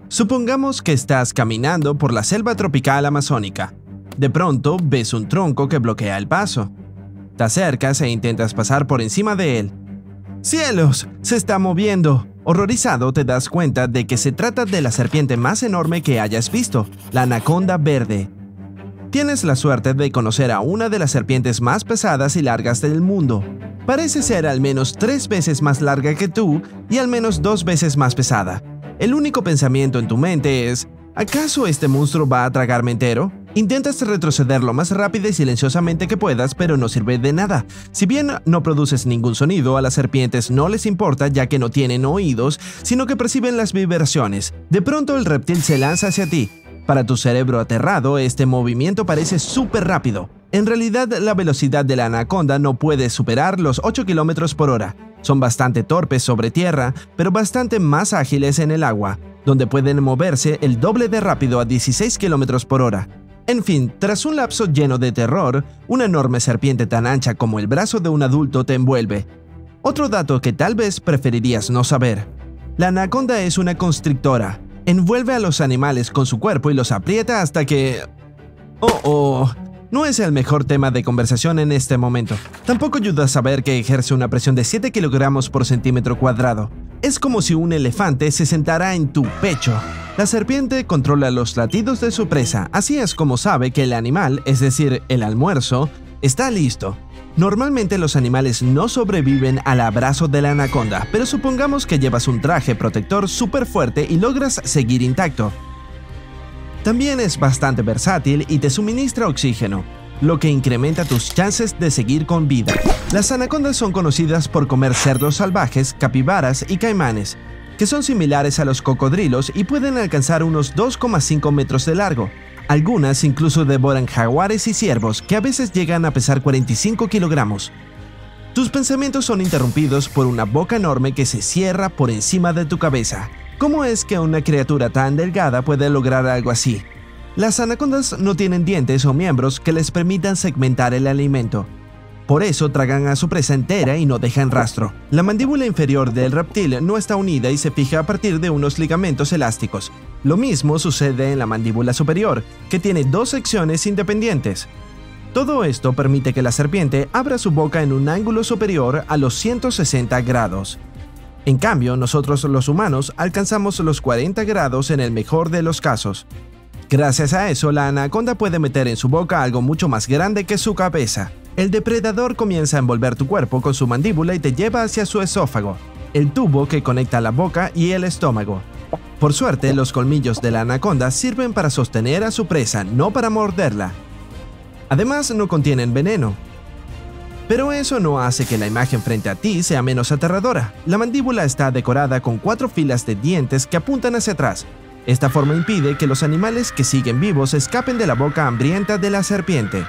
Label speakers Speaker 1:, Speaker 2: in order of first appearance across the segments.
Speaker 1: Supongamos que estás caminando por la selva tropical amazónica. De pronto ves un tronco que bloquea el paso. Te acercas e intentas pasar por encima de él. ¡Cielos! ¡Se está moviendo! Horrorizado te das cuenta de que se trata de la serpiente más enorme que hayas visto, la anaconda verde. Tienes la suerte de conocer a una de las serpientes más pesadas y largas del mundo. Parece ser al menos 3 veces más larga que tú y al menos 2 veces más pesada. El único pensamiento en tu mente es, ¿acaso este monstruo va a tragarme entero? Intentas retroceder lo más rápido y silenciosamente que puedas, pero no sirve de nada. Si bien no produces ningún sonido, a las serpientes no les importa ya que no tienen oídos, sino que perciben las vibraciones. De pronto el reptil se lanza hacia ti. Para tu cerebro aterrado, este movimiento parece súper rápido. En realidad, la velocidad de la anaconda no puede superar los 8 km por hora. Son bastante torpes sobre tierra, pero bastante más ágiles en el agua, donde pueden moverse el doble de rápido a 16 km por hora. En fin, tras un lapso lleno de terror, una enorme serpiente tan ancha como el brazo de un adulto te envuelve. Otro dato que tal vez preferirías no saber. La anaconda es una constrictora. Envuelve a los animales con su cuerpo y los aprieta hasta que... No es el mejor tema de conversación en este momento. Tampoco ayuda a saber que ejerce una presión de 7 kg por centímetro cuadrado. Es como si un elefante se sentara en tu pecho. La serpiente controla los latidos de su presa, así es como sabe que el animal, es decir, el almuerzo, está listo. Normalmente los animales no sobreviven al abrazo de la anaconda, pero supongamos que llevas un traje protector súper fuerte y logras seguir intacto. También es bastante versátil y te suministra oxígeno, lo que incrementa tus chances de seguir con vida. Las anacondas son conocidas por comer cerdos salvajes, capibaras y caimanes, que son similares a los cocodrilos y pueden alcanzar unos 2,5 metros de largo. Algunas incluso devoran jaguares y ciervos, que a veces llegan a pesar 45 kilogramos. Tus pensamientos son interrumpidos por una boca enorme que se cierra por encima de tu cabeza. ¿Cómo es que una criatura tan delgada puede lograr algo así? Las anacondas no tienen dientes o miembros que les permitan segmentar el alimento. Por eso tragan a su presa entera y no dejan rastro. La mandíbula inferior del reptil no está unida y se fija a partir de unos ligamentos elásticos. Lo mismo sucede en la mandíbula superior, que tiene 2 secciones independientes. Todo esto permite que la serpiente abra su boca en un ángulo superior a los 160 grados. En cambio, nosotros los humanos alcanzamos los 40 grados en el mejor de los casos. Gracias a eso, la anaconda puede meter en su boca algo mucho más grande que su cabeza. El depredador comienza a envolver tu cuerpo con su mandíbula y te lleva hacia su esófago, el tubo que conecta la boca y el estómago. Por suerte, los colmillos de la anaconda sirven para sostener a su presa, no para morderla. Además, no contienen veneno. Pero eso no hace que la imagen frente a ti sea menos aterradora. La mandíbula está decorada con 4 filas de dientes que apuntan hacia atrás. Esta forma impide que los animales que siguen vivos escapen de la boca hambrienta de la serpiente.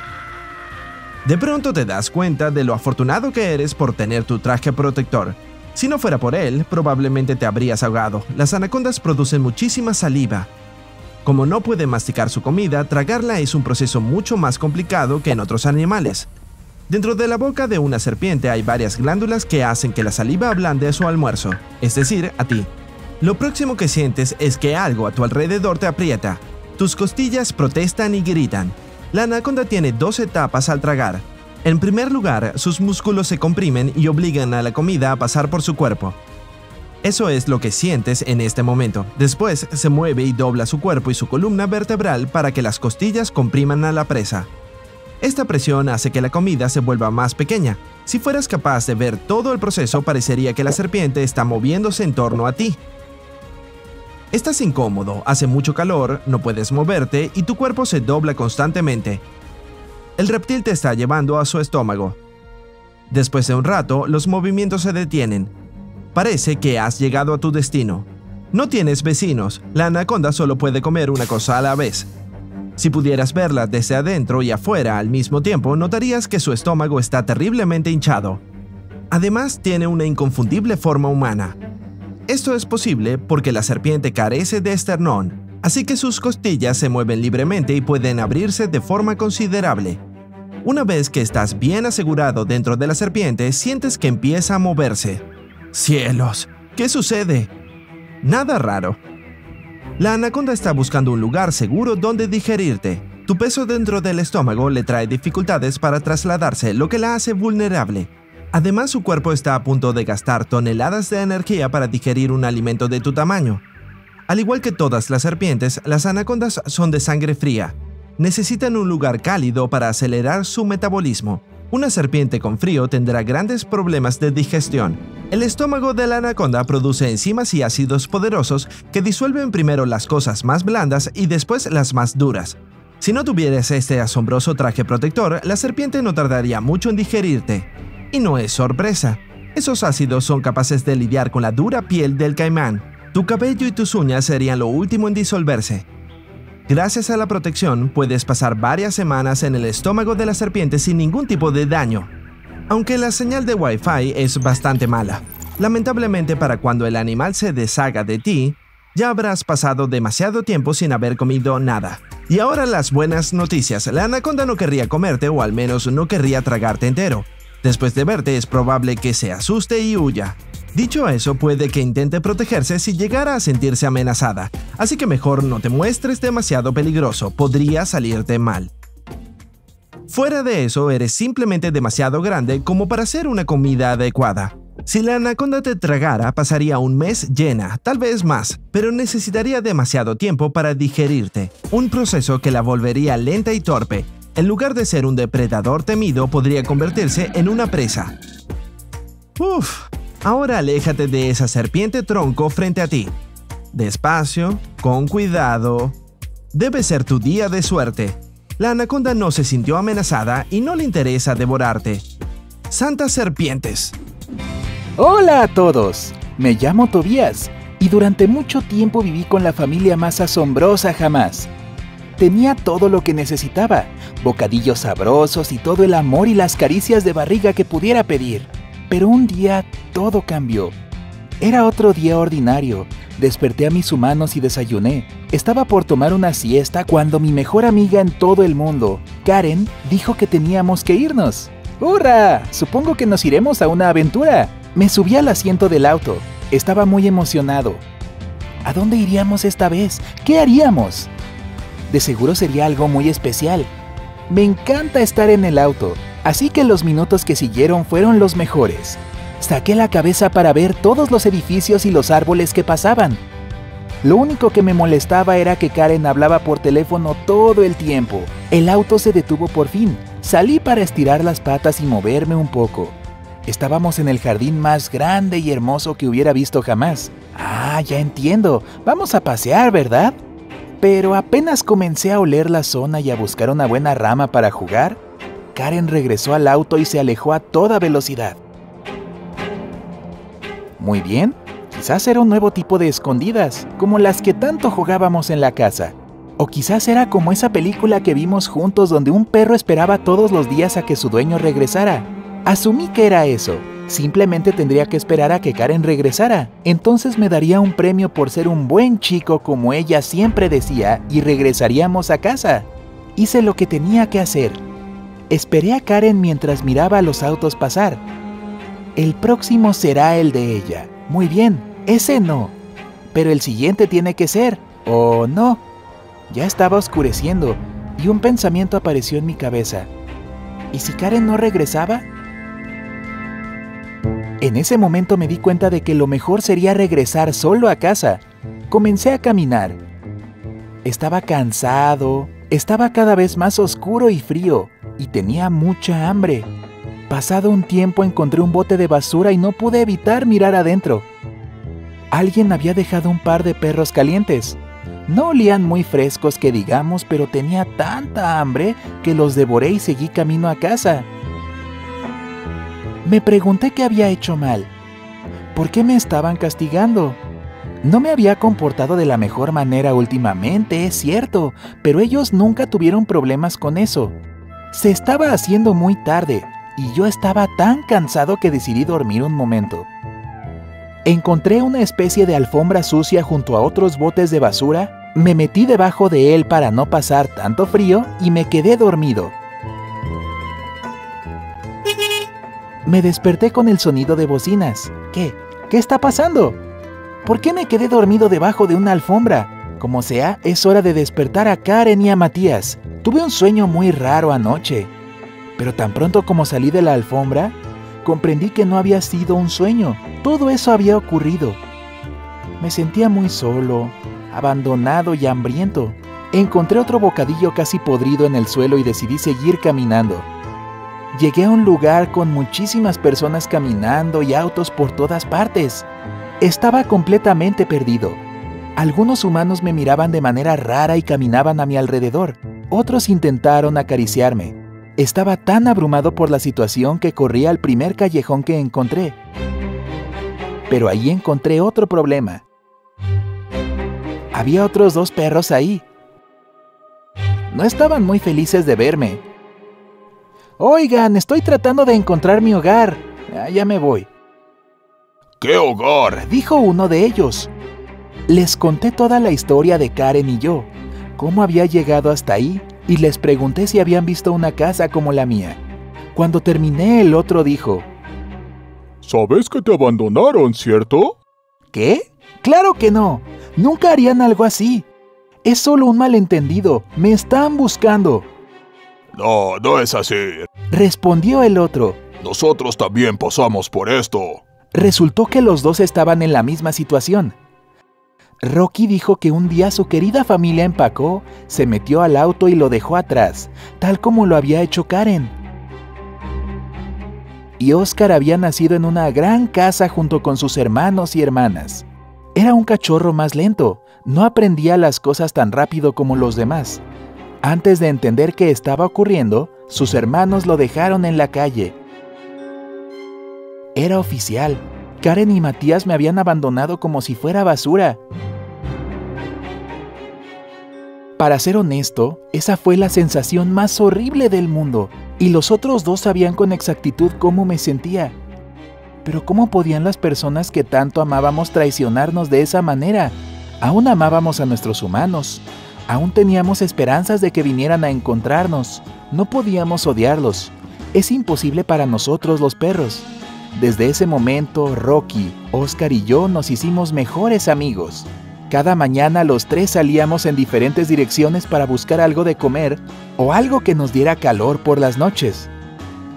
Speaker 1: De pronto te das cuenta de lo afortunado que eres por tener tu traje protector. Si no fuera por él, probablemente te habrías ahogado. Las anacondas producen muchísima saliva. Como no pueden masticar su comida, tragarla es un proceso mucho más complicado que en otros animales. Dentro de la boca de una serpiente hay varias glándulas que hacen que la saliva ablande a su almuerzo, es decir, a ti. Lo próximo que sientes es que algo a tu alrededor te aprieta. Tus costillas protestan y gritan. La anaconda tiene 2 etapas al tragar. En primer lugar, sus músculos se comprimen y obligan a la comida a pasar por su cuerpo. Eso es lo que sientes en este momento. Después, se mueve y dobla su cuerpo y su columna vertebral para que las costillas compriman a la presa. Esta presión hace que la comida se vuelva más pequeña. Si fueras capaz de ver todo el proceso, parecería que la serpiente está moviéndose en torno a ti. Estás incómodo, hace mucho calor, no puedes moverte y tu cuerpo se dobla constantemente. El reptil te está llevando a su estómago. Después de un rato, los movimientos se detienen. Parece que has llegado a tu destino. No tienes vecinos, la anaconda solo puede comer una cosa a la vez. Si pudieras verla desde adentro y afuera al mismo tiempo, notarías que su estómago está terriblemente hinchado. Además, tiene una inconfundible forma humana. Esto es posible porque la serpiente carece de esternón, así que sus costillas se mueven libremente y pueden abrirse de forma considerable. Una vez que estás bien asegurado dentro de la serpiente, sientes que empieza a moverse. ¡Cielos! ¿Qué sucede? Nada raro. La anaconda está buscando un lugar seguro donde digerirte. Tu peso dentro del estómago le trae dificultades para trasladarse, lo que la hace vulnerable. Además, su cuerpo está a punto de gastar toneladas de energía para digerir un alimento de tu tamaño. Al igual que todas las serpientes, las anacondas son de sangre fría. Necesitan un lugar cálido para acelerar su metabolismo. Una serpiente con frío tendrá grandes problemas de digestión. El estómago de la anaconda produce enzimas y ácidos poderosos que disuelven primero las cosas más blandas y después las más duras. Si no tuvieras este asombroso traje protector, la serpiente no tardaría mucho en digerirte. Y no es sorpresa. Esos ácidos son capaces de lidiar con la dura piel del caimán. Tu cabello y tus uñas serían lo último en disolverse. Gracias a la protección, puedes pasar varias semanas en el estómago de la serpiente sin ningún tipo de daño. Aunque la señal de Wi-Fi es bastante mala. Lamentablemente, para cuando el animal se deshaga de ti, ya habrás pasado demasiado tiempo sin haber comido nada. Y ahora las buenas noticias. La anaconda no querría comerte, o al menos no querría tragarte entero. Después de verte es probable que se asuste y huya. Dicho eso, puede que intente protegerse si llegara a sentirse amenazada, así que mejor no te muestres demasiado peligroso, podría salirte mal. Fuera de eso, eres simplemente demasiado grande como para ser una comida adecuada. Si la anaconda te tragara, pasaría un mes llena, tal vez más, pero necesitaría demasiado tiempo para digerirte, un proceso que la volvería lenta y torpe. En lugar de ser un depredador temido, podría convertirse en una presa. Ahora aléjate de esa serpiente tronco frente a ti. Despacio, con cuidado. Debe ser tu día de suerte. La anaconda no se sintió amenazada y no le interesa devorarte. ¡Santas serpientes!
Speaker 2: ¡Hola a todos! Me llamo Tobías y durante mucho tiempo viví con la familia más asombrosa jamás. Tenía todo lo que necesitaba, bocadillos sabrosos y todo el amor y las caricias de barriga que pudiera pedir. Pero un día todo cambió. Era otro día ordinario. Desperté a mis humanos y desayuné. Estaba por tomar una siesta cuando mi mejor amiga en todo el mundo, Karen, dijo que teníamos que irnos. ¡Hurra! Supongo que nos iremos a una aventura. Me subí al asiento del auto. Estaba muy emocionado. ¿A dónde iríamos esta vez? ¿Qué haríamos? De seguro sería algo muy especial. Me encanta estar en el auto, así que los minutos que siguieron fueron los mejores. Saqué la cabeza para ver todos los edificios y los árboles que pasaban. Lo único que me molestaba era que Karen hablaba por teléfono todo el tiempo. El auto se detuvo por fin. Salí para estirar las patas y moverme un poco. Estábamos en el jardín más grande y hermoso que hubiera visto jamás. Ah, ya entiendo. Vamos a pasear, ¿verdad? Pero apenas comencé a oler la zona y a buscar una buena rama para jugar, Karen regresó al auto y se alejó a toda velocidad. Muy bien, quizás era un nuevo tipo de escondidas, como las que tanto jugábamos en la casa. O quizás era como esa película que vimos juntos donde un perro esperaba todos los días a que su dueño regresara. Asumí que era eso. Simplemente tendría que esperar a que Karen regresara. Entonces me daría un premio por ser un buen chico como ella siempre decía y regresaríamos a casa. Hice lo que tenía que hacer. Esperé a Karen mientras miraba a los autos pasar. El próximo será el de ella. Muy bien, ese no. Pero el siguiente tiene que ser, ¿o no? Ya estaba oscureciendo y un pensamiento apareció en mi cabeza. ¿Y si Karen no regresaba? En ese momento me di cuenta de que lo mejor sería regresar solo a casa. Comencé a caminar. Estaba cansado, estaba cada vez más oscuro y frío, y tenía mucha hambre. Pasado un tiempo encontré un bote de basura y no pude evitar mirar adentro. Alguien había dejado un par de perros calientes. No olían muy frescos que digamos, pero tenía tanta hambre que los devoré y seguí camino a casa. Me pregunté qué había hecho mal. ¿Por qué me estaban castigando? No me había comportado de la mejor manera últimamente, es cierto, pero ellos nunca tuvieron problemas con eso. Se estaba haciendo muy tarde y yo estaba tan cansado que decidí dormir un momento. Encontré una especie de alfombra sucia junto a otros botes de basura, me metí debajo de él para no pasar tanto frío y me quedé dormido. Me desperté con el sonido de bocinas. ¿Qué está pasando? ¿Por qué me quedé dormido debajo de una alfombra? Como sea, es hora de despertar a Karen y a Matías. Tuve un sueño muy raro anoche, pero tan pronto como salí de la alfombra, comprendí que no había sido un sueño. Todo eso había ocurrido. Me sentía muy solo, abandonado y hambriento. Encontré otro bocadillo casi podrido en el suelo y decidí seguir caminando. Llegué a un lugar con muchísimas personas caminando y autos por todas partes. Estaba completamente perdido. Algunos humanos me miraban de manera rara y caminaban a mi alrededor. Otros intentaron acariciarme. Estaba tan abrumado por la situación que corrí al primer callejón que encontré. Pero ahí encontré otro problema. Había otros 2 perros ahí. No estaban muy felices de verme. «Oigan, estoy tratando de encontrar mi hogar. Ya me voy».
Speaker 3: ¿Qué hogar?,
Speaker 2: dijo uno de ellos. Les conté toda la historia de Karen y yo, cómo había llegado hasta ahí, y les pregunté si habían visto una casa como la mía. Cuando terminé, el otro dijo:
Speaker 3: ¿Sabes que te abandonaron, cierto?
Speaker 2: ¿Qué? ¡Claro que no! Nunca harían algo así. Es solo un malentendido. Me están buscando.
Speaker 3: No, no es así,
Speaker 2: respondió el otro.
Speaker 3: Nosotros también pasamos por esto.
Speaker 2: Resultó que los dos estaban en la misma situación. Rocky dijo que un día su querida familia empacó, se metió al auto y lo dejó atrás, tal como lo había hecho Karen. Y Oscar había nacido en una gran casa junto con sus hermanos y hermanas. Era un cachorro más lento, no aprendía las cosas tan rápido como los demás. Antes de entender qué estaba ocurriendo, sus hermanos lo dejaron en la calle. Era oficial. Karen y Matías me habían abandonado como si fuera basura. Para ser honesto, esa fue la sensación más horrible del mundo, y los otros 2 sabían con exactitud cómo me sentía. Pero ¿cómo podían las personas que tanto amábamos traicionarnos de esa manera? Aún amábamos a nuestros humanos. Aún teníamos esperanzas de que vinieran a encontrarnos. No podíamos odiarlos. Es imposible para nosotros los perros. Desde ese momento, Rocky, Oscar y yo nos hicimos mejores amigos. Cada mañana los 3 salíamos en diferentes direcciones para buscar algo de comer o algo que nos diera calor por las noches.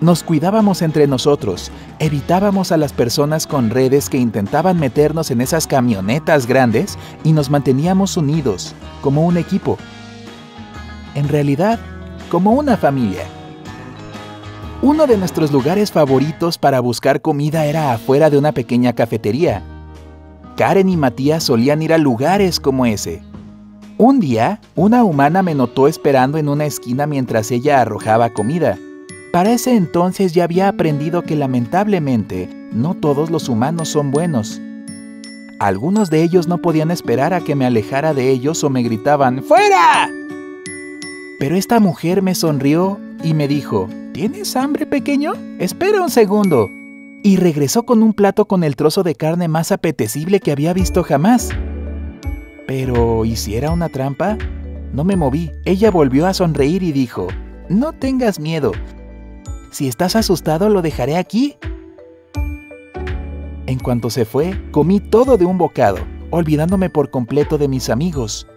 Speaker 2: Nos cuidábamos entre nosotros, evitábamos a las personas con redes que intentaban meternos en esas camionetas grandes y nos manteníamos unidos, como un equipo. En realidad, como una familia. Uno de nuestros lugares favoritos para buscar comida era afuera de una pequeña cafetería. Karen y Matías solían ir a lugares como ese. Un día, una humana me notó esperando en una esquina mientras ella arrojaba comida. Para ese entonces ya había aprendido que lamentablemente no todos los humanos son buenos. Algunos de ellos no podían esperar a que me alejara de ellos o me gritaban ¡fuera! Pero esta mujer me sonrió y me dijo: ¿tienes hambre, pequeño? Espera un segundo. Y regresó con un plato con el trozo de carne más apetecible que había visto jamás. Pero, ¿y si era una trampa? No me moví. Ella volvió a sonreír y dijo: no tengas miedo. Si estás asustado, lo dejaré aquí. En cuanto se fue, comí todo de un bocado, olvidándome por completo de mis amigos.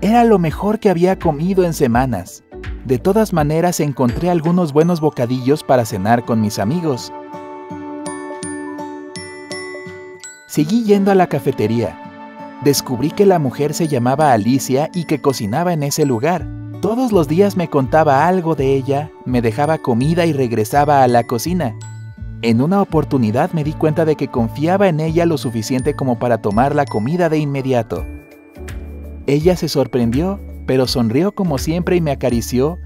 Speaker 2: Era lo mejor que había comido en semanas. De todas maneras, encontré algunos buenos bocadillos para cenar con mis amigos. Seguí yendo a la cafetería. Descubrí que la mujer se llamaba Alicia y que cocinaba en ese lugar. Todos los días me contaba algo de ella, me dejaba comida y regresaba a la cocina. En una oportunidad me di cuenta de que confiaba en ella lo suficiente como para tomar la comida de inmediato. Ella se sorprendió, pero sonrió como siempre y me acarició.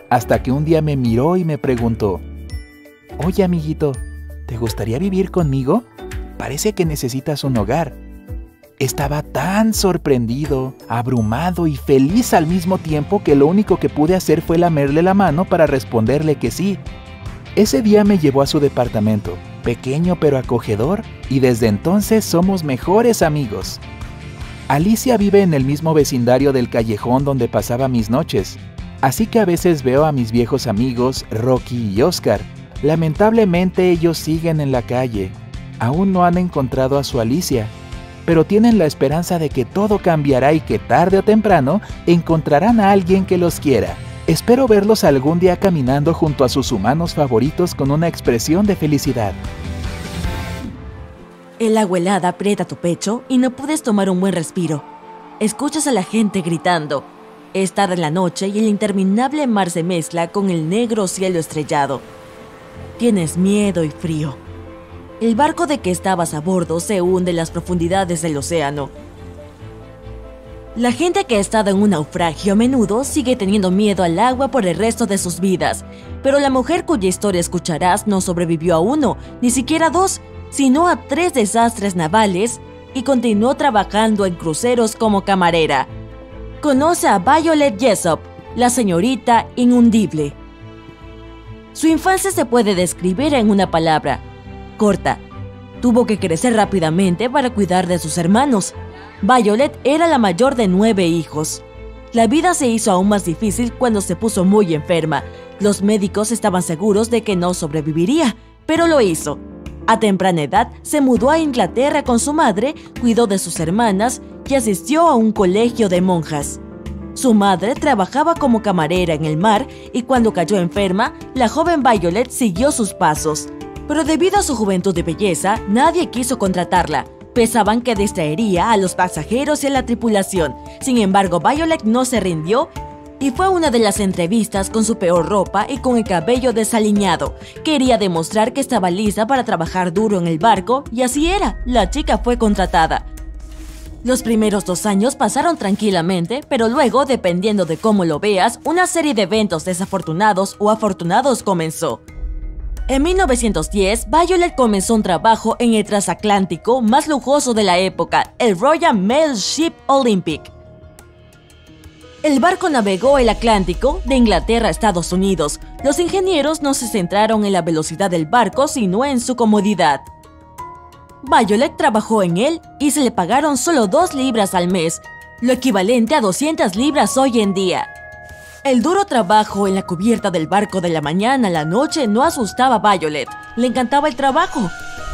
Speaker 2: Hasta que un día me miró y me preguntó: «Oye, amiguito, ¿te gustaría vivir conmigo? Parece que necesitas un hogar». Estaba tan sorprendido, abrumado y feliz al mismo tiempo que lo único que pude hacer fue lamerle la mano para responderle que sí. Ese día me llevó a su departamento, pequeño pero acogedor, y desde entonces somos mejores amigos. Alicia vive en el mismo vecindario del callejón donde pasaba mis noches, así que a veces veo a mis viejos amigos Rocky y Oscar. Lamentablemente ellos siguen en la calle. Aún no han encontrado a su Alicia, pero tienen la esperanza de que todo cambiará y que tarde o temprano encontrarán a alguien que los quiera. Espero verlos algún día caminando junto a sus humanos favoritos con una expresión de felicidad.
Speaker 4: El agua helada aprieta tu pecho y no puedes tomar un buen respiro. Escuchas a la gente gritando. Es tarde en la noche y el interminable mar se mezcla con el negro cielo estrellado. Tienes miedo y frío. El barco de que estabas a bordo se hunde en las profundidades del océano. La gente que ha estado en un naufragio a menudo sigue teniendo miedo al agua por el resto de sus vidas, pero la mujer cuya historia escucharás no sobrevivió a uno, ni siquiera a dos, sino a 3 desastres navales y continuó trabajando en cruceros como camarera. Conoce a Violet Jessop, la señorita inhundible. Su infancia se puede describir en una palabra: corta. Tuvo que crecer rápidamente para cuidar de sus hermanos. Violet era la mayor de 9 hijos. La vida se hizo aún más difícil cuando se puso muy enferma. Los médicos estaban seguros de que no sobreviviría, pero lo hizo. A temprana edad se mudó a Inglaterra con su madre, cuidó de sus hermanas y asistió a un colegio de monjas. Su madre trabajaba como camarera en el mar y cuando cayó enferma, la joven Violet siguió sus pasos. Pero debido a su juventud y belleza, nadie quiso contratarla. Pensaban que distraería a los pasajeros y a la tripulación. Sin embargo, Violet no se rindió y fue a una de las entrevistas con su peor ropa y con el cabello desaliñado. Quería demostrar que estaba lista para trabajar duro en el barco y así era, la chica fue contratada. Los primeros 2 años pasaron tranquilamente, pero luego, dependiendo de cómo lo veas, una serie de eventos desafortunados o afortunados comenzó. En 1910, Violet comenzó un trabajo en el transatlántico más lujoso de la época, el Royal Mail Ship Olympic. El barco navegó el Atlántico de Inglaterra a Estados Unidos. Los ingenieros no se centraron en la velocidad del barco, sino en su comodidad. Violet trabajó en él y se le pagaron solo 2 libras al mes, lo equivalente a 200 libras hoy en día. El duro trabajo en la cubierta del barco de la mañana a la noche no asustaba a Violet. Le encantaba el trabajo.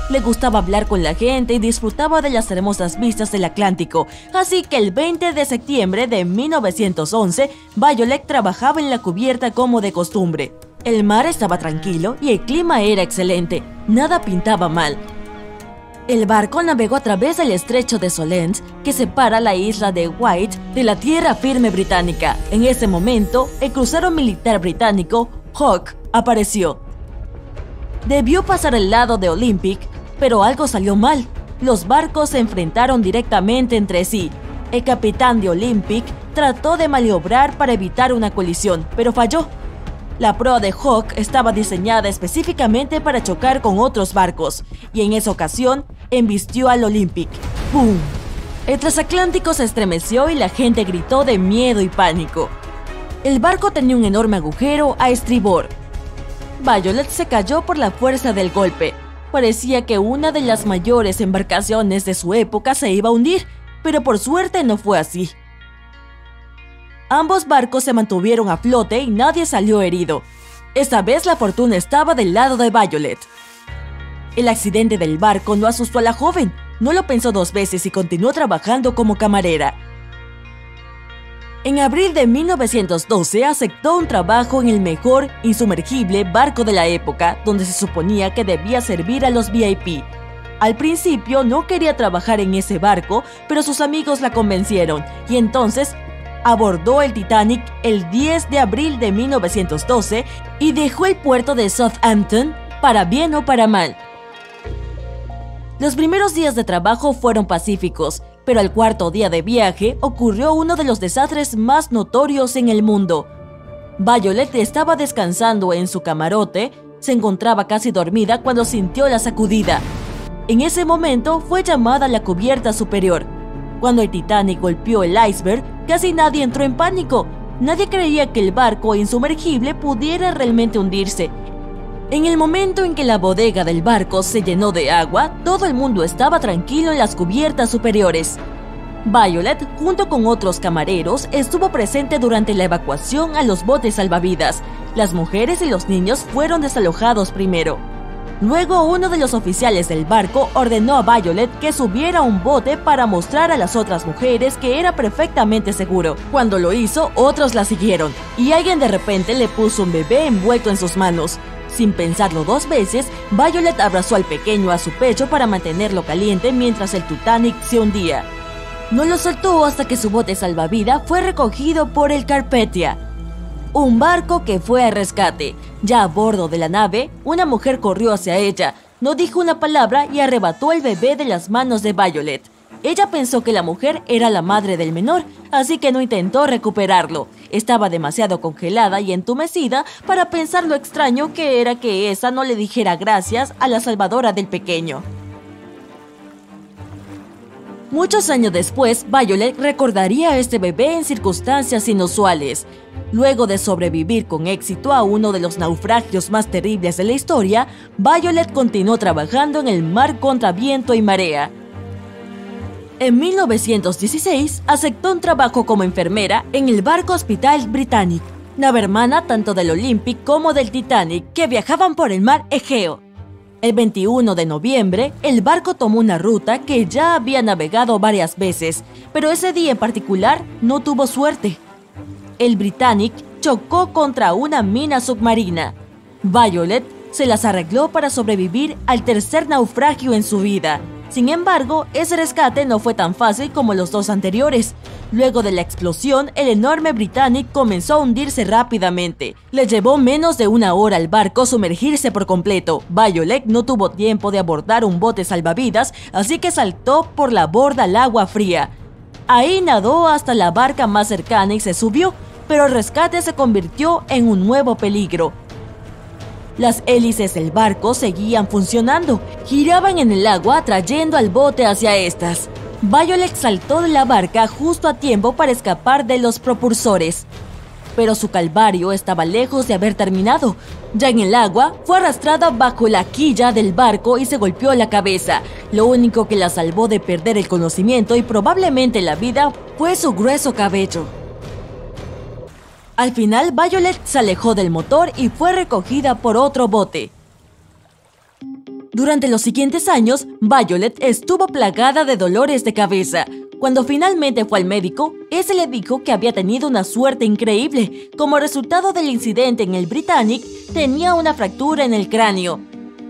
Speaker 4: Le gustaba hablar con la gente y disfrutaba de las hermosas vistas del Atlántico. Así que el 20 de septiembre de 1911, Violet trabajaba en la cubierta como de costumbre. El mar estaba tranquilo y el clima era excelente. Nada pintaba mal. El barco navegó a través del estrecho de Solent, que separa la isla de Wight de la tierra firme británica. En ese momento, el crucero militar británico Hawke apareció. Debió pasar al lado de Olympic, pero algo salió mal. Los barcos se enfrentaron directamente entre sí. El capitán de Olympic trató de maniobrar para evitar una colisión, pero falló. La proa de Hawke estaba diseñada específicamente para chocar con otros barcos, y en esa ocasión embistió al Olympic. ¡Pum! El transatlántico se estremeció y la gente gritó de miedo y pánico. El barco tenía un enorme agujero a estribor. Violet se cayó por la fuerza del golpe. Parecía que una de las mayores embarcaciones de su época se iba a hundir, pero por suerte no fue así. Ambos barcos se mantuvieron a flote y nadie salió herido. Esta vez la fortuna estaba del lado de Violet. El accidente del barco no asustó a la joven. No lo pensó 2 veces y continuó trabajando como camarera. En abril de 1912 aceptó un trabajo en el mejor insumergible barco de la época, donde se suponía que debía servir a los VIP. Al principio no quería trabajar en ese barco, pero sus amigos la convencieron y entonces abordó el Titanic el 10 de abril de 1912 y dejó el puerto de Southampton, para bien o para mal. Los primeros días de trabajo fueron pacíficos, pero al 4.º día de viaje ocurrió uno de los desastres más notorios en el mundo. Violet estaba descansando en su camarote, se encontraba casi dormida cuando sintió la sacudida. En ese momento fue llamada a la cubierta superior. Cuando el Titanic golpeó el iceberg, casi nadie entró en pánico. Nadie creía que el barco insumergible pudiera realmente hundirse. En el momento en que la bodega del barco se llenó de agua, todo el mundo estaba tranquilo en las cubiertas superiores. Violet, junto con otros camareros, estuvo presente durante la evacuación a los botes salvavidas. Las mujeres y los niños fueron desalojados primero. Luego, uno de los oficiales del barco ordenó a Violet que subiera a un bote para mostrar a las otras mujeres que era perfectamente seguro. Cuando lo hizo, otros la siguieron, y alguien de repente le puso un bebé envuelto en sus manos. Sin pensarlo dos veces, Violet abrazó al pequeño a su pecho para mantenerlo caliente mientras el Titanic se hundía. No lo soltó hasta que su bote salvavidas fue recogido por el Carpathia, un barco que fue al rescate. Ya a bordo de la nave, una mujer corrió hacia ella, no dijo una palabra y arrebató el bebé de las manos de Violet. Ella pensó que la mujer era la madre del menor, así que no intentó recuperarlo. Estaba demasiado congelada y entumecida para pensar lo extraño que era que esa no le dijera gracias a la salvadora del pequeño. Muchos años después, Violet recordaría a este bebé en circunstancias inusuales. Luego de sobrevivir con éxito a uno de los naufragios más terribles de la historia, Violet continuó trabajando en el mar contra viento y marea. En 1916, aceptó un trabajo como enfermera en el barco Hospital Britannic, nave hermana tanto del Olympic como del Titanic, que viajaban por el mar Egeo. El 21 de noviembre, el barco tomó una ruta que ya había navegado varias veces, pero ese día en particular no tuvo suerte. El Britannic chocó contra una mina submarina. Violet se las arregló para sobrevivir al tercer naufragio en su vida. Sin embargo, ese rescate no fue tan fácil como los dos anteriores. Luego de la explosión, el enorme Britannic comenzó a hundirse rápidamente. Le llevó menos de una hora al barco sumergirse por completo. Violet no tuvo tiempo de abordar un bote salvavidas, así que saltó por la borda al agua fría. Ahí nadó hasta la barca más cercana y se subió, pero el rescate se convirtió en un nuevo peligro. Las hélices del barco seguían funcionando, giraban en el agua atrayendo al bote hacia estas. Violet saltó de la barca justo a tiempo para escapar de los propulsores. Pero su calvario estaba lejos de haber terminado. Ya en el agua, fue arrastrada bajo la quilla del barco y se golpeó la cabeza. Lo único que la salvó de perder el conocimiento y probablemente la vida fue su grueso cabello. Al final, Violet se alejó del motor y fue recogida por otro bote. Durante los siguientes años, Violet estuvo plagada de dolores de cabeza. Cuando finalmente fue al médico, ese le dijo que había tenido una suerte increíble. Como resultado del incidente en el Britannic, tenía una fractura en el cráneo.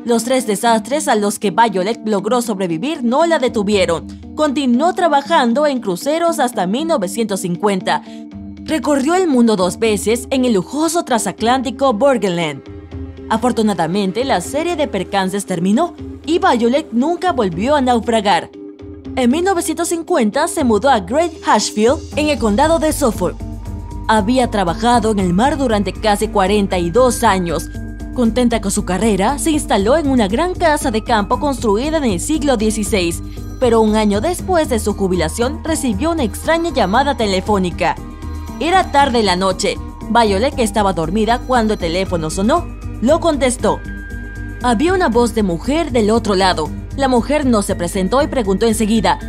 Speaker 4: Los 3 desastres a los que Violet logró sobrevivir no la detuvieron. Continuó trabajando en cruceros hasta 1950. Recorrió el mundo 2 veces en el lujoso transatlántico Burgenland. Afortunadamente, la serie de percances terminó y Violet nunca volvió a naufragar. En 1950 se mudó a Great Ashfield, en el condado de Suffolk. Había trabajado en el mar durante casi 42 años. Contenta con su carrera, se instaló en una gran casa de campo construida en el siglo XVI, pero un año después de su jubilación recibió una extraña llamada telefónica. Era tarde en la noche. Violet, que estaba dormida cuando el teléfono sonó, lo contestó. Había una voz de mujer del otro lado. La mujer no se presentó y preguntó enseguida: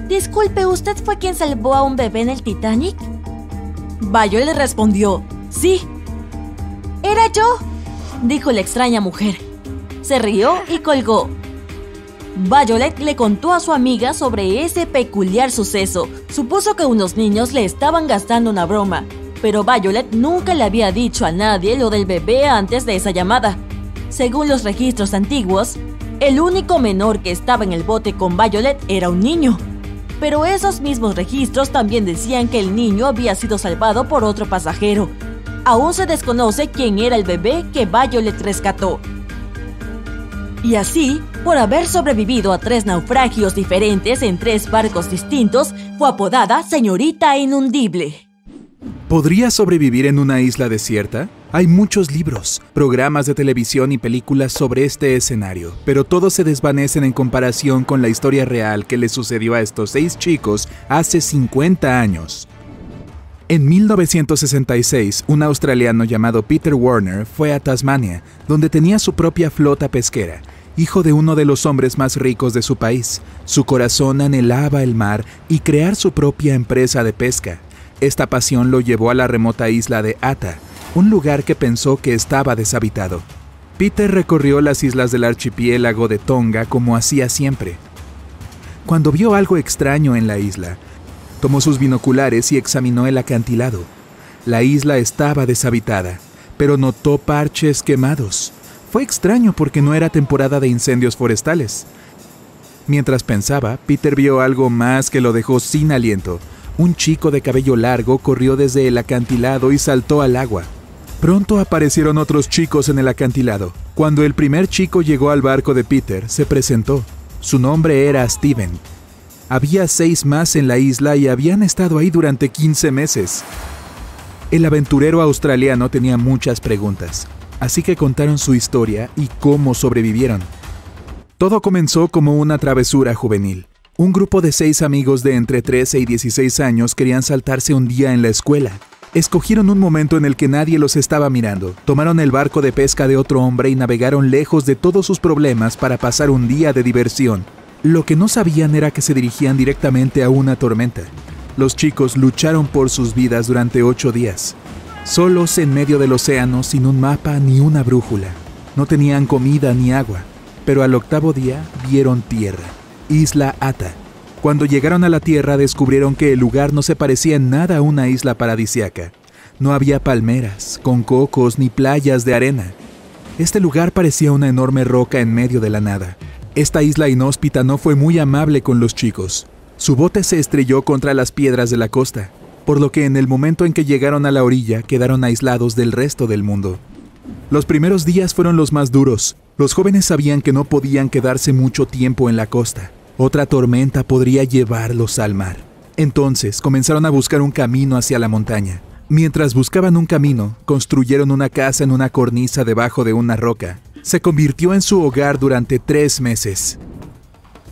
Speaker 4: «Disculpe, ¿usted fue quien salvó a un bebé en el Titanic?» Violet respondió: «Sí». «¿Era yo?», dijo la extraña mujer. Se rió y colgó. Violet le contó a su amiga sobre ese peculiar suceso. Supuso que unos niños le estaban gastando una broma, pero Violet nunca le había dicho a nadie lo del bebé antes de esa llamada. Según los registros antiguos, el único menor que estaba en el bote con Violet era un niño. Pero esos mismos registros también decían que el niño había sido salvado por otro pasajero. Aún se desconoce quién era el bebé que Violet rescató. Y así, por haber sobrevivido a 3 naufragios diferentes en 3 barcos distintos, fue apodada Señorita Inundible.
Speaker 2: ¿Podría sobrevivir en una isla desierta? Hay muchos libros, programas de televisión y películas sobre este escenario, pero todos se desvanecen en comparación con la historia real que le sucedió a estos 6 chicos hace 50 años. En 1966, un australiano llamado Peter Warner fue a Tasmania, donde tenía su propia flota pesquera. hijo de uno de los hombres más ricos de su país. Su corazón anhelaba el mar y crear su propia empresa de pesca. Esta pasión lo llevó a la remota isla de Ata, un lugar que pensó que estaba deshabitado. Peter recorrió las islas del archipiélago de Tonga como hacía siempre. Cuando vio algo extraño en la isla, tomó sus binoculares y examinó el acantilado. La isla estaba deshabitada, pero notó parches quemados. Fue extraño porque no era temporada de incendios forestales. Mientras pensaba, Peter vio algo más que lo dejó sin aliento. Un chico de cabello largo corrió desde el acantilado y saltó al agua. Pronto aparecieron otros chicos en el acantilado. Cuando el primer chico llegó al barco de Peter, se presentó. Su nombre era Steven. Había 6 más en la isla y habían estado ahí durante 15 meses. El aventurero australiano tenía muchas preguntas, así que contaron su historia y cómo sobrevivieron. Todo comenzó como una travesura juvenil. Un grupo de 6 amigos de entre 13 y 16 años querían saltarse un día en la escuela. Escogieron un momento en el que nadie los estaba mirando, tomaron el barco de pesca de otro hombre y navegaron lejos de todos sus problemas para pasar un día de diversión. Lo que no sabían era que se dirigían directamente a una tormenta. Los chicos lucharon por sus vidas durante 8 días, solos en medio del océano sin un mapa ni una brújula. No tenían comida ni agua, pero al 8º día vieron tierra, Isla Ata. Cuando llegaron a la tierra descubrieron que el lugar no se parecía en nada a una isla paradisíaca. No había palmeras, con cocos ni playas de arena. Este lugar parecía una enorme roca en medio de la nada. Esta isla inhóspita no fue muy amable con los chicos. Su bote se estrelló contra las piedras de la costa, por lo que en el momento en que llegaron a la orilla quedaron aislados del resto del mundo. Los primeros días fueron los más duros. Los jóvenes sabían que no podían quedarse mucho tiempo en la costa. Otra tormenta podría llevarlos al mar. Entonces comenzaron a buscar un camino hacia la montaña. Mientras buscaban un camino, construyeron una casa en una cornisa debajo de una roca. Se convirtió en su hogar durante 3 meses.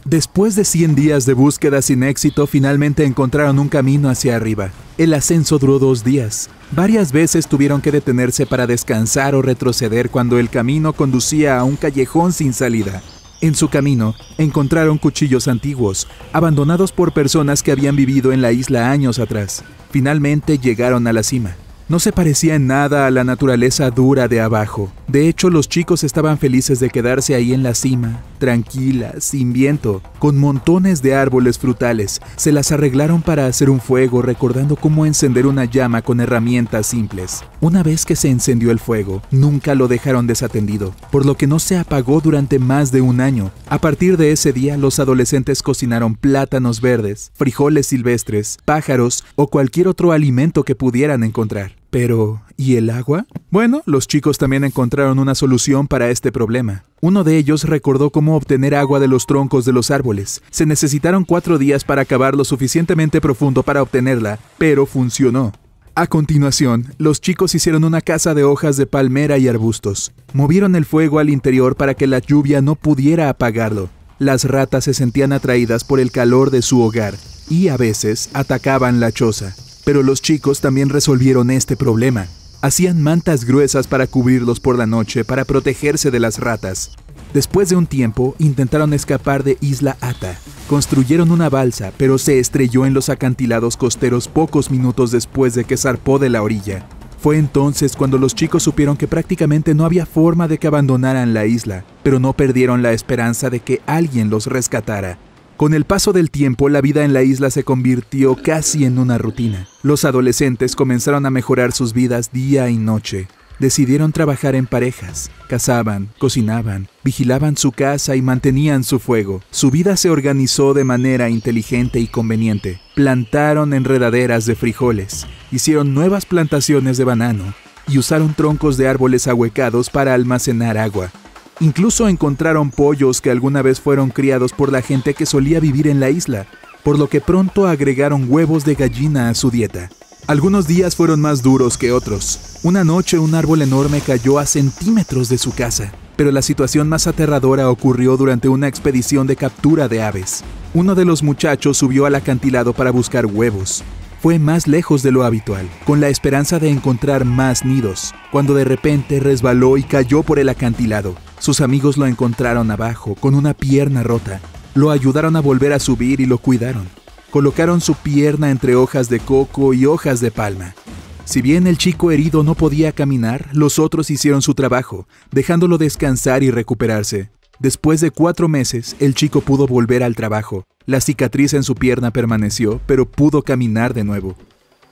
Speaker 2: Después de 100 días de búsqueda sin éxito, finalmente encontraron un camino hacia arriba. El ascenso duró 2 días. Varias veces tuvieron que detenerse para descansar o retroceder cuando el camino conducía a un callejón sin salida. En su camino, encontraron cuchillos antiguos, abandonados por personas que habían vivido en la isla años atrás. Finalmente llegaron a la cima. No se parecía en nada a la naturaleza dura de abajo. De hecho, los chicos estaban felices de quedarse ahí en la cima, tranquilas, sin viento, con montones de árboles frutales. Se las arreglaron para hacer un fuego, recordando cómo encender una llama con herramientas simples. Una vez que se encendió el fuego, nunca lo dejaron desatendido, por lo que no se apagó durante más de 1 año. A partir de ese día, los adolescentes cocinaron plátanos verdes, frijoles silvestres, pájaros o cualquier otro alimento que pudieran encontrar. Pero, ¿y el agua? Bueno, los chicos también encontraron una solución para este problema. Uno de ellos recordó cómo obtener agua de los troncos de los árboles. Se necesitaron 4 días para cavar lo suficientemente profundo para obtenerla, pero funcionó. A continuación, los chicos hicieron una casa de hojas de palmera y arbustos. Movieron el fuego al interior para que la lluvia no pudiera apagarlo. Las ratas se sentían atraídas por el calor de su hogar y a veces atacaban la choza. Pero los chicos también resolvieron este problema. Hacían mantas gruesas para cubrirlos por la noche para protegerse de las ratas. Después de un tiempo, intentaron escapar de Isla Ata. Construyeron una balsa, pero se estrelló en los acantilados costeros pocos minutos después de que zarpó de la orilla. Fue entonces cuando los chicos supieron que prácticamente no había forma de que abandonaran la isla, pero no perdieron la esperanza de que alguien los rescatara. Con el paso del tiempo, la vida en la isla se convirtió casi en una rutina. Los adolescentes comenzaron a mejorar sus vidas día y noche. Decidieron trabajar en parejas, cazaban, cocinaban, vigilaban su casa y mantenían su fuego. Su vida se organizó de manera inteligente y conveniente. Plantaron enredaderas de frijoles, hicieron nuevas plantaciones de banano y usaron troncos de árboles ahuecados para almacenar agua. Incluso encontraron pollos que alguna vez fueron criados por la gente que solía vivir en la isla, por lo que pronto agregaron huevos de gallina a su dieta. Algunos días fueron más duros que otros. Una noche un árbol enorme cayó a centímetros de su casa, pero la situación más aterradora ocurrió durante una expedición de captura de aves. Uno de los muchachos subió al acantilado para buscar huevos. Fue más lejos de lo habitual, con la esperanza de encontrar más nidos, cuando de repente resbaló y cayó por el acantilado. Sus amigos lo encontraron abajo, con una pierna rota. Lo ayudaron a volver a subir y lo cuidaron. Colocaron su pierna entre hojas de coco y hojas de palma. Si bien el chico herido no podía caminar, los otros hicieron su trabajo, dejándolo descansar y recuperarse. Después de 4 meses, el chico pudo volver al trabajo. La cicatriz en su pierna permaneció, pero pudo caminar de nuevo.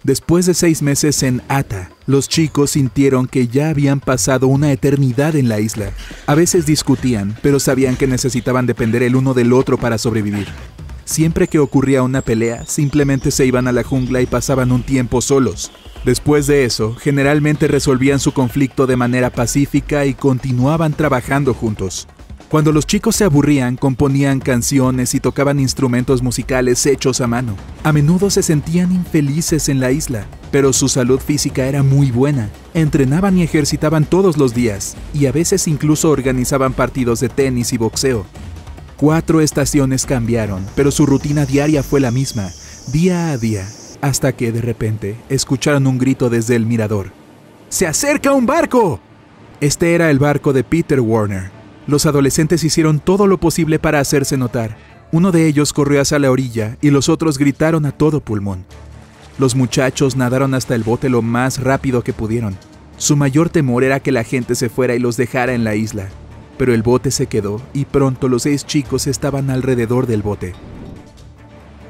Speaker 2: Después de 6 meses en Ata, los chicos sintieron que ya habían pasado una eternidad en la isla. A veces discutían, pero sabían que necesitaban depender el uno del otro para sobrevivir. Siempre que ocurría una pelea, simplemente se iban a la jungla y pasaban un tiempo solos. Después de eso, generalmente resolvían su conflicto de manera pacífica y continuaban trabajando juntos. Cuando los chicos se aburrían, componían canciones y tocaban instrumentos musicales hechos a mano. A menudo se sentían infelices en la isla, pero su salud física era muy buena. Entrenaban y ejercitaban todos los días, y a veces incluso organizaban partidos de tenis y boxeo. 4 estaciones cambiaron, pero su rutina diaria fue la misma, día a día, hasta que de repente escucharon un grito desde el mirador. ¡Se acerca un barco! Este era el barco de Peter Warner. Los adolescentes hicieron todo lo posible para hacerse notar. Uno de ellos corrió hacia la orilla y los otros gritaron a todo pulmón. Los muchachos nadaron hasta el bote lo más rápido que pudieron. Su mayor temor era que la gente se fuera y los dejara en la isla. Pero el bote se quedó y pronto los 6 chicos estaban alrededor del bote.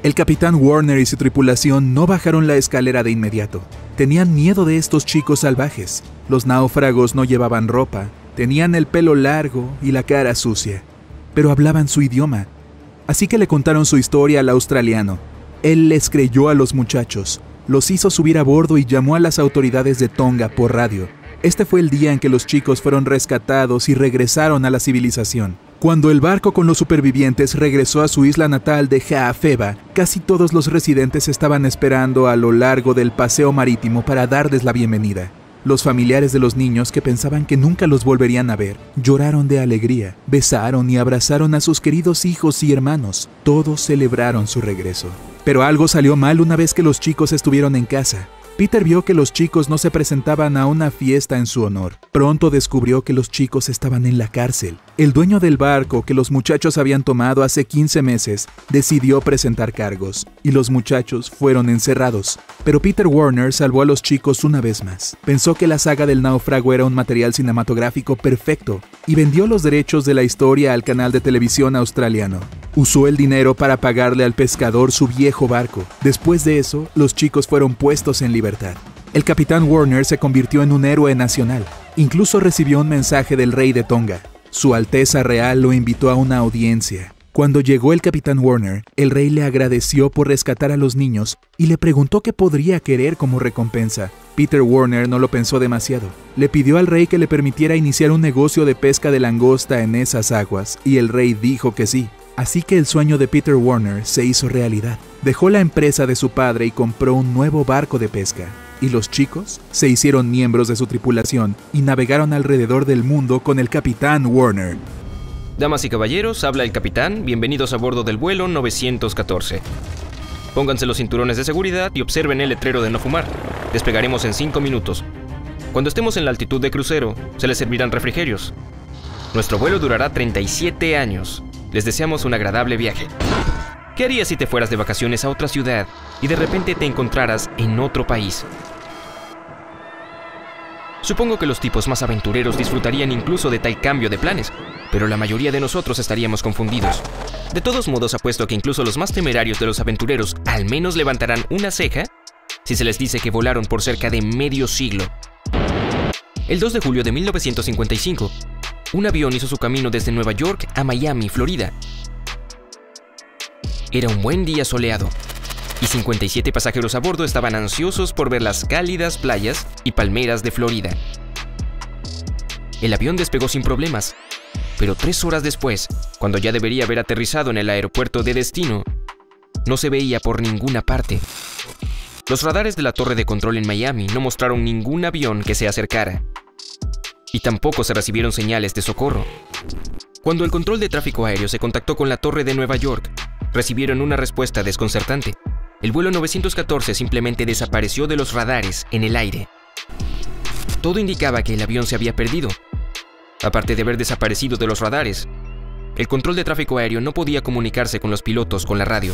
Speaker 2: El capitán Warner y su tripulación no bajaron la escalera de inmediato. Tenían miedo de estos chicos salvajes. Los náufragos no llevaban ropa. Tenían el pelo largo y la cara sucia, pero hablaban su idioma. Así que le contaron su historia al australiano. Él les creyó a los muchachos, los hizo subir a bordo y llamó a las autoridades de Tonga por radio. Este fue el día en que los chicos fueron rescatados y regresaron a la civilización. Cuando el barco con los supervivientes regresó a su isla natal de Haafeba, casi todos los residentes estaban esperando a lo largo del paseo marítimo para darles la bienvenida. Los familiares de los niños, que pensaban que nunca los volverían a ver, lloraron de alegría, besaron y abrazaron a sus queridos hijos y hermanos. Todos celebraron su regreso. Pero algo salió mal una vez que los chicos estuvieron en casa. Peter vio que los chicos no se presentaban a una fiesta en su honor. Pronto descubrió que los chicos estaban en la cárcel. El dueño del barco que los muchachos habían tomado hace 15 meses decidió presentar cargos, y los muchachos fueron encerrados. Pero Peter Warner salvó a los chicos una vez más. Pensó que la saga del náufrago era un material cinematográfico perfecto, y vendió los derechos de la historia al canal de televisión australiano. Usó el dinero para pagarle al pescador su viejo barco. Después de eso, los chicos fueron puestos en libertad. El capitán Warner se convirtió en un héroe nacional. Incluso recibió un mensaje del rey de Tonga. Su Alteza Real lo invitó a una audiencia. Cuando llegó el capitán Warner, el rey le agradeció por rescatar a los niños y le preguntó qué podría querer como recompensa. Peter Warner no lo pensó demasiado. Le pidió al rey que le permitiera iniciar un negocio de pesca de langosta en esas aguas, y el rey dijo que sí. Así que el sueño de Peter Warner se hizo realidad. Dejó la empresa de su padre y compró un nuevo barco de pesca. Y los chicos se hicieron miembros de su tripulación y navegaron alrededor del mundo con el capitán Warner.
Speaker 5: Damas y caballeros, habla el capitán. Bienvenidos a bordo del vuelo 914. Pónganse los cinturones de seguridad y observen el letrero de no fumar. Despegaremos en 5 minutos. Cuando estemos en la altitud de crucero, se les servirán refrigerios. Nuestro vuelo durará 37 años. Les deseamos un agradable viaje. ¿Qué harías si te fueras de vacaciones a otra ciudad y de repente te encontraras en otro país? Supongo que los tipos más aventureros disfrutarían incluso de tal cambio de planes, pero la mayoría de nosotros estaríamos confundidos. De todos modos, apuesto que incluso los más temerarios de los aventureros al menos levantarán una ceja si se les dice que volaron por cerca de medio siglo. El 2 de julio de 1955, un avión hizo su camino desde Nueva York a Miami, Florida. Era un buen día soleado, y 57 pasajeros a bordo estaban ansiosos por ver las cálidas playas y palmeras de Florida. El avión despegó sin problemas, pero 3 horas después, cuando ya debería haber aterrizado en el aeropuerto de destino, no se veía por ninguna parte. Los radares de la torre de control en Miami no mostraron ningún avión que se acercara, y tampoco se recibieron señales de socorro. Cuando el control de tráfico aéreo se contactó con la torre de Nueva York, recibieron una respuesta desconcertante. el vuelo 914 simplemente desapareció de los radares en el aire. Todo indicaba que el avión se había perdido. Aparte de haber desaparecido de los radares, el control de tráfico aéreo no podía comunicarse con los pilotos con la radio.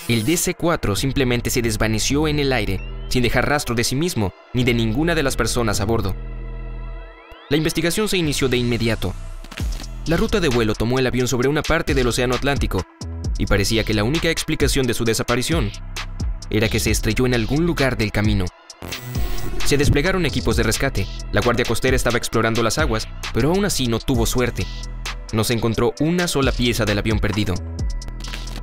Speaker 5: El DC-4 simplemente se desvaneció en el aire, sin dejar rastro de sí mismo ni de ninguna de las personas a bordo. La investigación se inició de inmediato. La ruta de vuelo tomó el avión sobre una parte del Océano Atlántico, y parecía que la única explicación de su desaparición era que se estrelló en algún lugar del camino. Se desplegaron equipos de rescate. La Guardia Costera estaba explorando las aguas, pero aún así no tuvo suerte. No se encontró una sola pieza del avión perdido.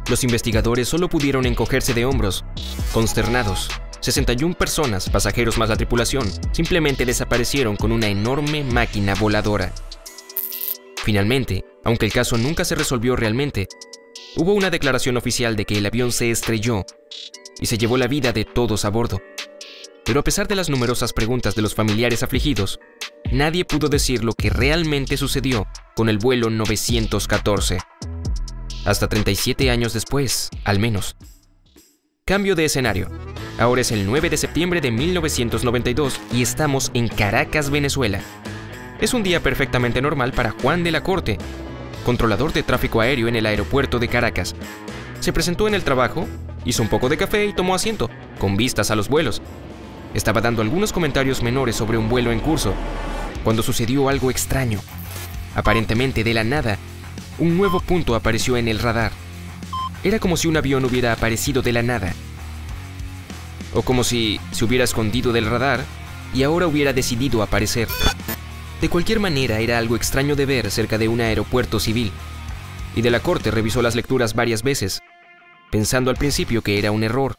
Speaker 5: Los investigadores solo pudieron encogerse de hombros, consternados. 61 personas, pasajeros más la tripulación, simplemente desaparecieron con una enorme máquina voladora. Finalmente, aunque el caso nunca se resolvió realmente, hubo una declaración oficial de que el avión se estrelló y se llevó la vida de todos a bordo. Pero a pesar de las numerosas preguntas de los familiares afligidos, nadie pudo decir lo que realmente sucedió con el vuelo 914. Hasta 37 años después, al menos. Cambio de escenario. Ahora es el 9 de septiembre de 1992 y estamos en Caracas, Venezuela. Es un día perfectamente normal para Juan de la Corte, controlador de tráfico aéreo en el aeropuerto de Caracas. Se presentó en el trabajo, hizo un poco de café y tomó asiento, con vistas a los vuelos. Estaba dando algunos comentarios menores sobre un vuelo en curso, cuando sucedió algo extraño. Aparentemente de la nada, un nuevo punto apareció en el radar. Era como si un avión hubiera aparecido de la nada. O como si se hubiera escondido del radar y ahora hubiera decidido aparecer. De cualquier manera, era algo extraño de ver cerca de un aeropuerto civil. Y de la Corte revisó las lecturas varias veces, pensando al principio que era un error.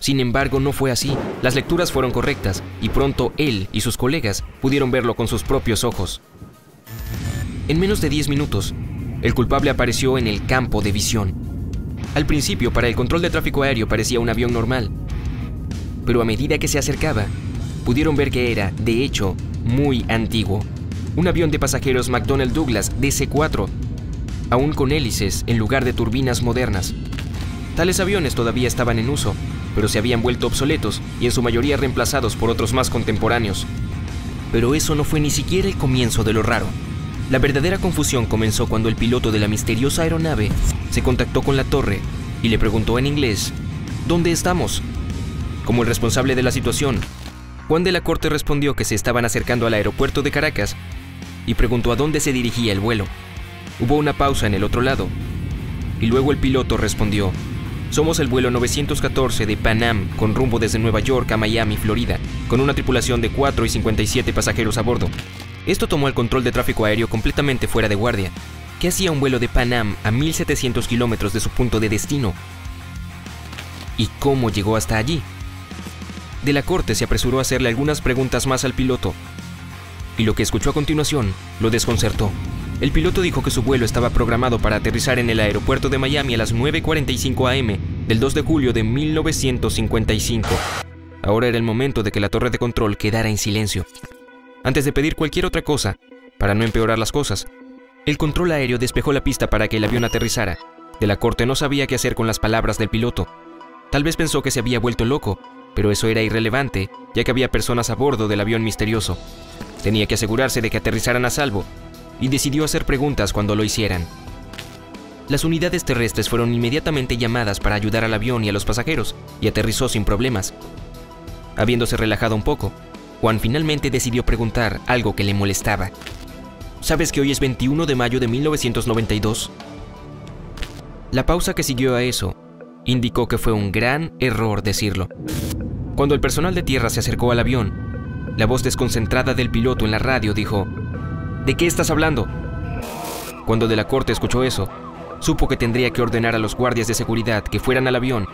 Speaker 5: Sin embargo, no fue así. Las lecturas fueron correctas y pronto él y sus colegas pudieron verlo con sus propios ojos. En menos de 10 minutos, el culpable apareció en el campo de visión. Al principio, para el control de tráfico aéreo parecía un avión normal, pero a medida que se acercaba, pudieron ver que era, de hecho, muy antiguo. Un avión de pasajeros McDonnell Douglas DC-4, aún con hélices en lugar de turbinas modernas. Tales aviones todavía estaban en uso, pero se habían vuelto obsoletos y en su mayoría reemplazados por otros más contemporáneos. Pero eso no fue ni siquiera el comienzo de lo raro. La verdadera confusión comenzó cuando el piloto de la misteriosa aeronave se contactó con la torre y le preguntó en inglés, ¿dónde estamos? Como el responsable de la situación, Juan de la Corte respondió que se estaban acercando al aeropuerto de Caracas y preguntó a dónde se dirigía el vuelo. Hubo una pausa en el otro lado y luego el piloto respondió, somos el vuelo 914 de Pan Am con rumbo desde Nueva York a Miami, Florida, con una tripulación de 4 y 57 pasajeros a bordo. Esto tomó el control de tráfico aéreo completamente fuera de guardia. ¿Qué hacía un vuelo de Pan Am a 1700 kilómetros de su punto de destino? ¿Y cómo llegó hasta allí? De la Corte se apresuró a hacerle algunas preguntas más al piloto, y lo que escuchó a continuación lo desconcertó. El piloto dijo que su vuelo estaba programado para aterrizar en el aeropuerto de Miami a las 9:45 am del 2 de julio de 1955. Ahora era el momento de que la torre de control quedara en silencio. Antes de pedir cualquier otra cosa, para no empeorar las cosas, el control aéreo despejó la pista para que el avión aterrizara. De la Corte no sabía qué hacer con las palabras del piloto. Tal vez pensó que se había vuelto loco, pero eso era irrelevante, ya que había personas a bordo del avión misterioso. Tenía que asegurarse de que aterrizaran a salvo, y decidió hacer preguntas cuando lo hicieran. Las unidades terrestres fueron inmediatamente llamadas para ayudar al avión y a los pasajeros, y aterrizó sin problemas. Habiéndose relajado un poco, Juan finalmente decidió preguntar algo que le molestaba. ¿Sabes que hoy es 21 de mayo de 1992? La pausa que siguió a eso indicó que fue un gran error decirlo. Cuando el personal de tierra se acercó al avión, la voz desconcentrada del piloto en la radio dijo, ¿de qué estás hablando? Cuando de la Corte escuchó eso, supo que tendría que ordenar a los guardias de seguridad que fueran al avión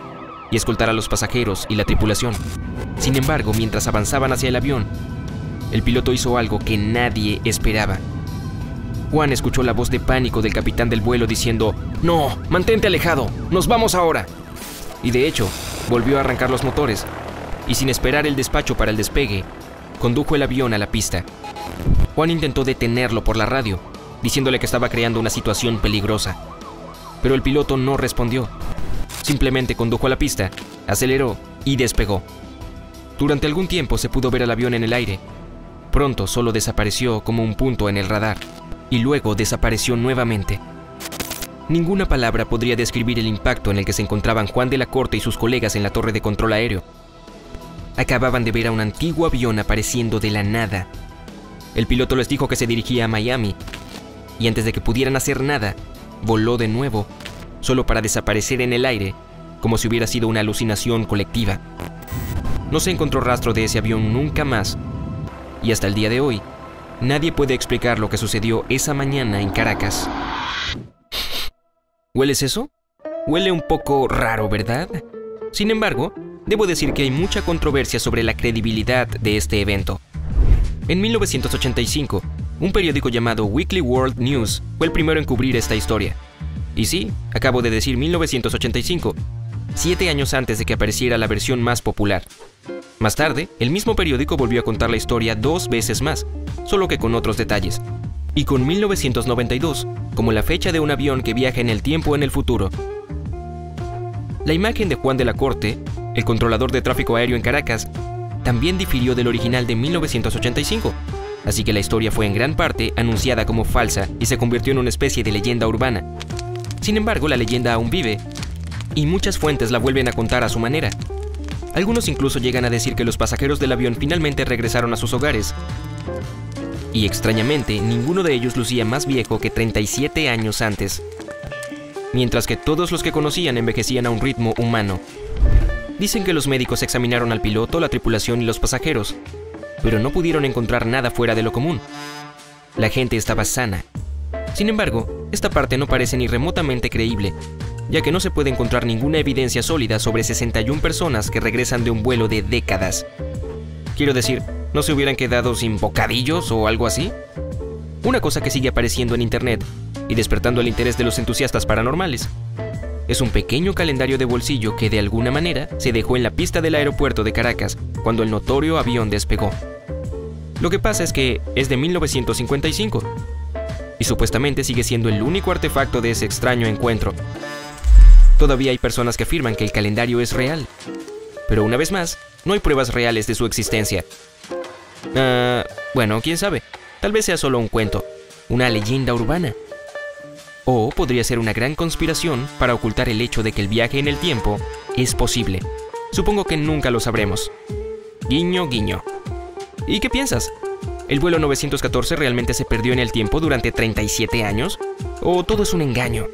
Speaker 5: y escoltar a los pasajeros y la tripulación. Sin embargo, mientras avanzaban hacia el avión, el piloto hizo algo que nadie esperaba. Juan escuchó la voz de pánico del capitán del vuelo diciendo, «No, mantente alejado, nos vamos ahora». Y de hecho, volvió a arrancar los motores, y sin esperar el despacho para el despegue, condujo el avión a la pista. Juan intentó detenerlo por la radio, diciéndole que estaba creando una situación peligrosa. Pero el piloto no respondió. Simplemente condujo a la pista, aceleró y despegó. Durante algún tiempo se pudo ver al avión en el aire. Pronto solo desapareció como un punto en el radar, y luego desapareció nuevamente. Ninguna palabra podría describir el impacto en el que se encontraban Juan de la Corte y sus colegas en la torre de control aéreo. Acababan de ver a un antiguo avión apareciendo de la nada. El piloto les dijo que se dirigía a Miami, y antes de que pudieran hacer nada, voló de nuevo, solo para desaparecer en el aire, como si hubiera sido una alucinación colectiva. No se encontró rastro de ese avión nunca más, y hasta el día de hoy, nadie puede explicar lo que sucedió esa mañana en Caracas. ¿Hueles eso? Huele un poco raro, ¿verdad? Sin embargo, debo decir que hay mucha controversia sobre la credibilidad de este evento. En 1985, un periódico llamado Weekly World News fue el primero en cubrir esta historia. Y sí, acabo de decir 1985, 7 años antes de que apareciera la versión más popular. Más tarde, el mismo periódico volvió a contar la historia 2 veces más, solo que con otros detalles. Y con 1992, como la fecha de un avión que viaja en el tiempo en el futuro. La imagen de Juan de la Corte, el controlador de tráfico aéreo en Caracas, también difirió del original de 1985, así que la historia fue en gran parte anunciada como falsa y se convirtió en una especie de leyenda urbana. Sin embargo, la leyenda aún vive, y muchas fuentes la vuelven a contar a su manera. Algunos incluso llegan a decir que los pasajeros del avión finalmente regresaron a sus hogares. Y extrañamente, ninguno de ellos lucía más viejo que 37 años antes, mientras que todos los que conocían envejecían a un ritmo humano. Dicen que los médicos examinaron al piloto, la tripulación y los pasajeros, pero no pudieron encontrar nada fuera de lo común. La gente estaba sana. Sin embargo, esta parte no parece ni remotamente creíble, ya que no se puede encontrar ninguna evidencia sólida sobre 61 personas que regresan de un vuelo de décadas. Quiero decir, ¿no se hubieran quedado sin bocadillos o algo así? Una cosa que sigue apareciendo en internet y despertando el interés de los entusiastas paranormales es un pequeño calendario de bolsillo que de alguna manera se dejó en la pista del aeropuerto de Caracas cuando el notorio avión despegó. Lo que pasa es que es de 1955 y supuestamente sigue siendo el único artefacto de ese extraño encuentro. Todavía hay personas que afirman que el calendario es real, pero una vez más, no hay pruebas reales de su existencia. Bueno, quién sabe, tal vez sea solo un cuento, una leyenda urbana. O podría ser una gran conspiración para ocultar el hecho de que el viaje en el tiempo es posible. Supongo que nunca lo sabremos. Guiño, guiño. ¿Y qué piensas? ¿El vuelo 914 realmente se perdió en el tiempo durante 37 años? ¿O todo es un engaño?